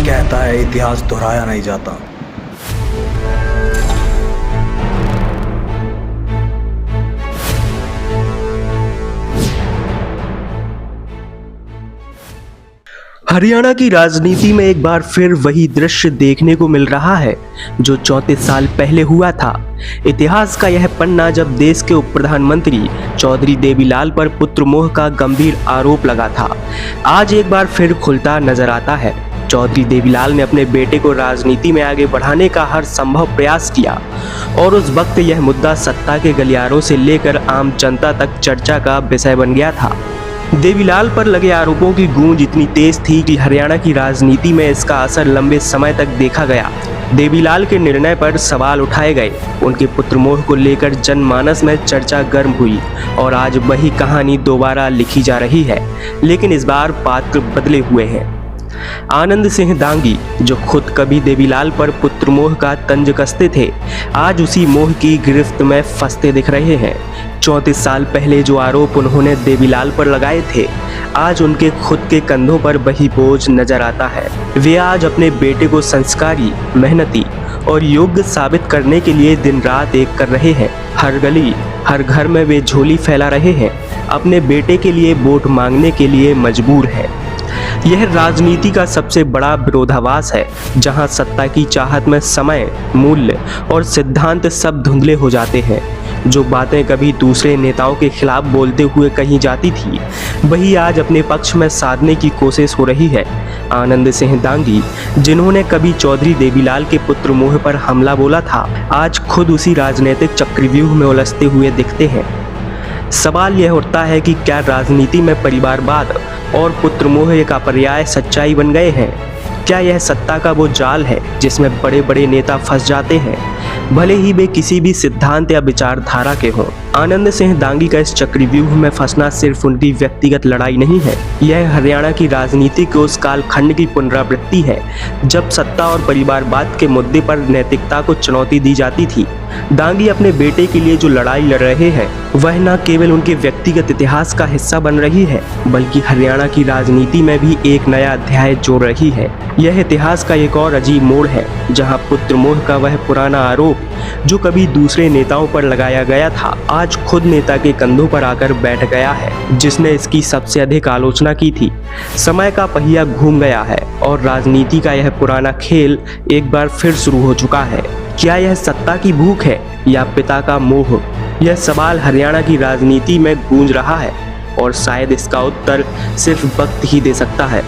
कहता है इतिहास दोहराया नहीं जाता। हरियाणा की राजनीति में एक बार फिर वही दृश्य देखने को मिल रहा है जो 34 साल पहले हुआ था। इतिहास का यह पन्ना जब देश के उप प्रधानमंत्री चौधरी देवीलाल पर पुत्र मोह का गंभीर आरोप लगा था, आज एक बार फिर खुलता नजर आता है। चौधरी देवीलाल ने अपने बेटे को राजनीति में आगे बढ़ाने का हर संभव प्रयास किया और उस वक्त यह मुद्दा सत्ता के गलियारों से लेकर आम जनता तक चर्चा का विषय बन गया था। देवीलाल पर लगे आरोपों की गूंज इतनी तेज थी कि हरियाणा की राजनीति में इसका असर लंबे समय तक देखा गया। देवीलाल के निर्णय पर सवाल उठाए गए, उनके पुत्र मोह को लेकर जनमानस में चर्चा गर्म हुई और आज वही कहानी दोबारा लिखी जा रही है, लेकिन इस बार पात्र बदले हुए हैं। आनंद सिंह दांगी, जो खुद कभी देवीलाल पर पुत्र मोह का तंज कसते थे, आज उसी मोह की गिरफ्त में फंसते दिख रहे हैं। 34 साल पहले जो आरोप उन्होंने देवीलाल पर लगाए थे, आज उनके खुद के कंधों पर वही बोझ नजर आता है। वे आज अपने बेटे को संस्कारी, मेहनती और योग्य साबित करने के लिए दिन रात एक कर रहे हैं। हर गली, हर घर में वे झोली फैला रहे हैं, अपने बेटे के लिए वोट मांगने के लिए मजबूर है। यह राजनीति का सबसे बड़ा विरोधाभास है, जहां सत्ता की चाहत में समय, मूल्य और सिद्धांत सब धुंधले हो जाते हैं। जो बातें कभी दूसरे नेताओं के खिलाफ बोलते हुए कही जाती थी, वही आज अपने पक्ष में साधने की कोशिश हो रही है। आनंद सिंह दांगी, जिन्होंने कभी चौधरी देवीलाल के पुत्र मोह पर हमला बोला था, आज खुद उसी राजनीतिक चक्रव्यूह में उलझते हुए दिखते हैं। सवाल यह उठता है कि क्या राजनीति में परिवारवाद और पुत्र मोह एक अपर्याय सच्चाई बन गए हैं? क्या यह सत्ता का वो जाल है जिसमें बड़े बड़े नेता फंस जाते हैं, भले ही वे किसी भी सिद्धांत या विचारधारा के हों? आनंद सिंह दांगी का इस चक्रव्यूह में फंसना सिर्फ उनकी व्यक्तिगत लड़ाई नहीं है, यह हरियाणा की राजनीति के उस कालखंड की पुनरावृत्ति है जब सत्ता और परिवारवाद के मुद्दे पर नैतिकता को चुनौती दी जाती थी। दांगी अपने बेटे के लिए जो लड़ाई लड़ रहे हैं, वह न केवल उनके व्यक्तिगत इतिहास का हिस्सा बन रही है, बल्कि हरियाणा की राजनीति में भी एक नया अध्याय जोड़ रही है। यह इतिहास का एक और अजीब मोड़ है, जहां पुत्र मोह का वह पुराना आरोप जो कभी दूसरे नेताओं पर लगाया गया था, आज खुद नेता के कंधों पर आकर बैठ गया है, जिसने इसकी सबसे अधिक आलोचना की थी। समय का पहिया घूम गया है और राजनीति का यह पुराना खेल एक बार फिर शुरू हो चुका है। क्या यह सत्ता की भूख है या पिता का मोह? यह सवाल हरियाणा की राजनीति में गूंज रहा है और शायद इसका उत्तर सिर्फ वक्त ही दे सकता है।